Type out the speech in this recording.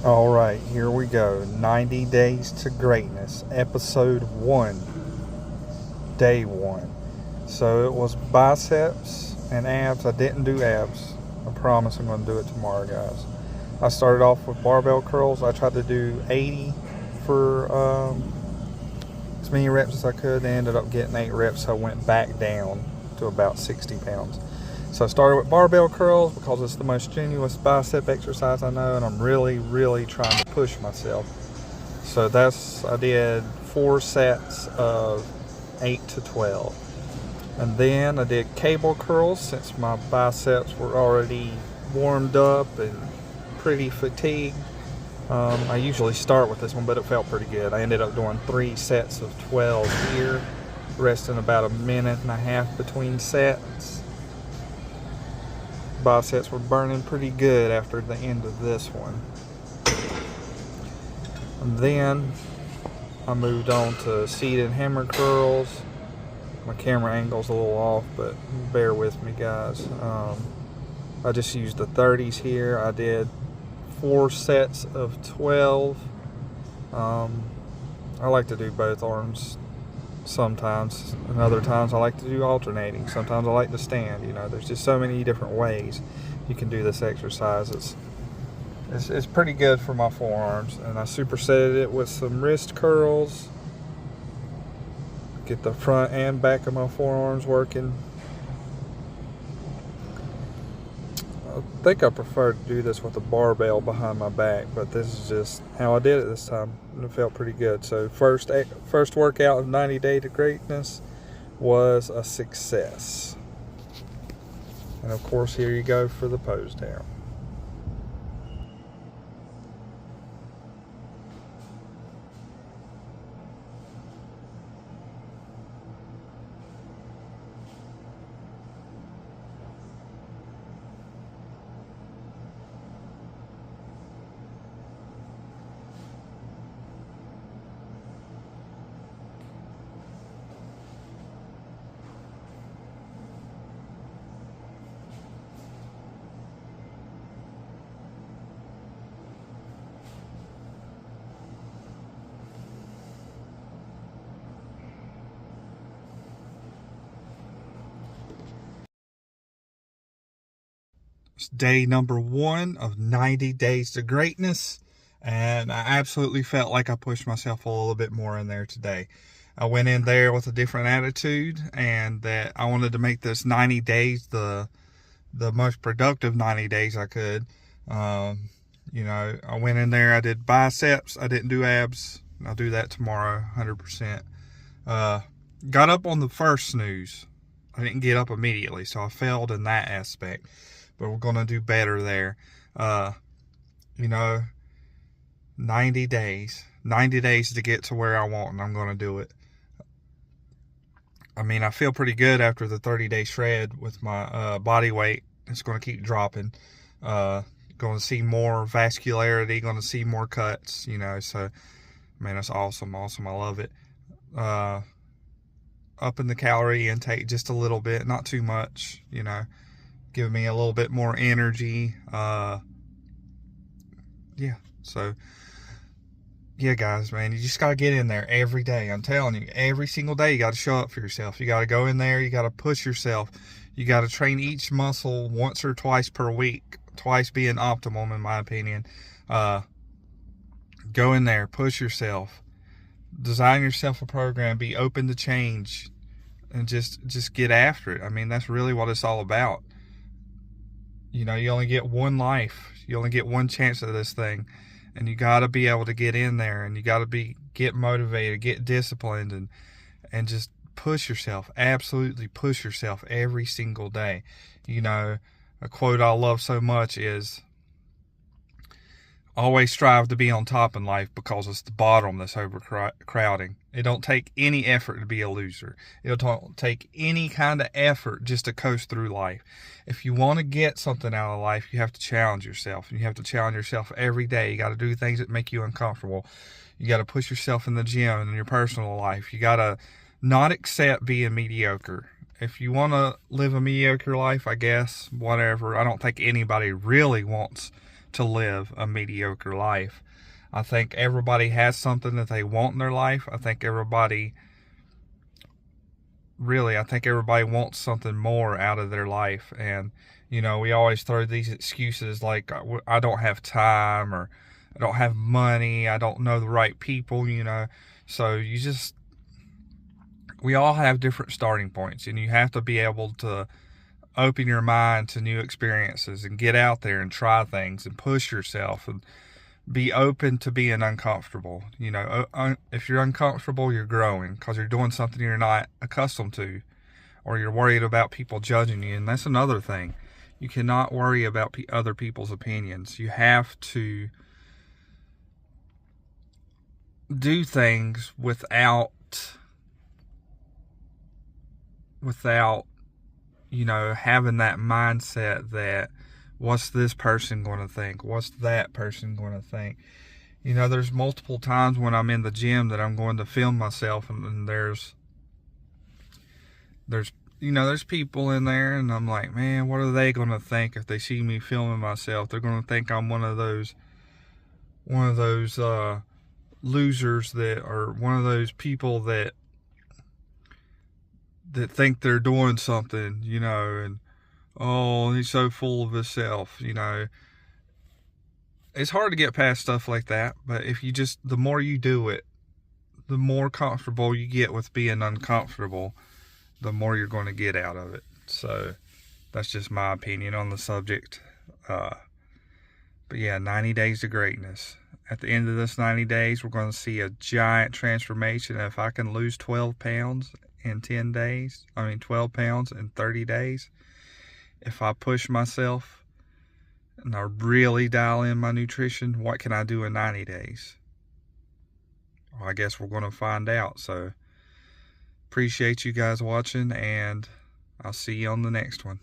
All right, here we go. 90 Days to Greatness, Episode 1, Day 1. So it was biceps and abs. I didn't do abs. I promise I'm going to do it tomorrow, guys. I started off with barbell curls. I tried to do 80 for as many reps as I could. I ended up getting 8 reps, so I went back down to about 60 pounds. So I started with barbell curls because it's the most strenuous bicep exercise I know, and I'm really trying to push myself. So I did 4 sets of 8 to 12. And then I did cable curls since my biceps were already warmed up and pretty fatigued. I usually start with this one, but it felt pretty good. I ended up doing 3 sets of 12 here, resting about a minute and a half between sets. Biceps were burning pretty good after the end of this one. And then I moved on to seated hammer curls. My camera angle's a little off, but bear with me, guys. I just used the 30s here. I did 4 sets of 12. I like to do both arms sometimes, and other times I like to do alternating. Sometimes I like to stand. There's just so many different ways you can do this exercise. It's pretty good for my forearms, and I supersetted it with some wrist curls. Get the front and back of my forearms working. I think I prefer to do this with a barbell behind my back, but this is just how I did it this time, and it felt pretty good. So first workout of 90 Day to Greatness was a success. And of course, here you go for the pose down. It's day number 1 of 90 Days to Greatness, and I absolutely felt like I pushed myself a little bit more in there today. I went in there with a different attitude, and that I wanted to make this 90 days the most productive 90 days I could. I went in there, I did biceps, I didn't do abs. I'll do that tomorrow, 100%. Got up on the first snooze. I didn't get up immediately, so I failed in that aspect. But we're going to do better there. 90 days. 90 days to get to where I want, and I'm going to do it. I mean, I feel pretty good after the 30-day shred with my body weight. It's going to keep dropping. Going to see more vascularity, going to see more cuts, so, man, it's awesome. I love it. Upping the calorie intake just a little bit, not too much, giving me a little bit more energy. Yeah, guys, man, you just got to get in there every day. I'm telling you, every single day you got to show up for yourself. You got to go in there. You got to push yourself. You got to train each muscle once or twice per week, twice being optimum in my opinion. Go in there, push yourself, design yourself a program, be open to change, and just get after it. I mean, that's really what it's all about. You only get one life. You only get one chance at this thing. And you got to be able to get in there, and you got to get motivated, get disciplined, and just push yourself. Absolutely push yourself every single day. A quote I love so much is, always strive to be on top in life, because it's the bottom that's overcrowding. It don't take any effort to be a loser. It don't take any kind of effort just to coast through life. If you want to get something out of life, you have to challenge yourself. You have to challenge yourself every day. You got to do things that make you uncomfortable. You got to push yourself in the gym and in your personal life. You got to not accept being mediocre. If you want to live a mediocre life, I guess, whatever. I don't think anybody really wants to live a mediocre life. I think everybody has something that they want in their life. I think everybody wants something more out of their life. And, we always throw these excuses like, I don't have time, or I don't have money, I don't know the right people, So we all have different starting points, and you have to be able to open your mind to new experiences and get out there and try things and push yourself and be open to being uncomfortable. If you're uncomfortable, you're growing because you're doing something you're not accustomed to, or you're worried about people judging you. And that's another thing. You cannot worry about other people's opinions. You have to do things without having that mindset that, what's this person going to think? What's that person going to think? There's multiple times when I'm in the gym that I'm going to film myself, and there's people in there, and I'm like, man, what are they going to think if they see me filming myself? They're going to think I'm one of those losers, or one of those people that think they're doing something, and, oh, he's so full of himself, It's hard to get past stuff like that, but the more you do it, the more comfortable you get with being uncomfortable, the more you're going to get out of it. So that's just my opinion on the subject. But yeah, 90 days to greatness. At the end of this 90 days, we're going to see a giant transformation. If I can lose 12 pounds in 12 pounds in 30 days, if I push myself and I really dial in my nutrition, what can I do in 90 days? Well, I guess we're going to find out. So appreciate you guys watching, and I'll see you on the next one.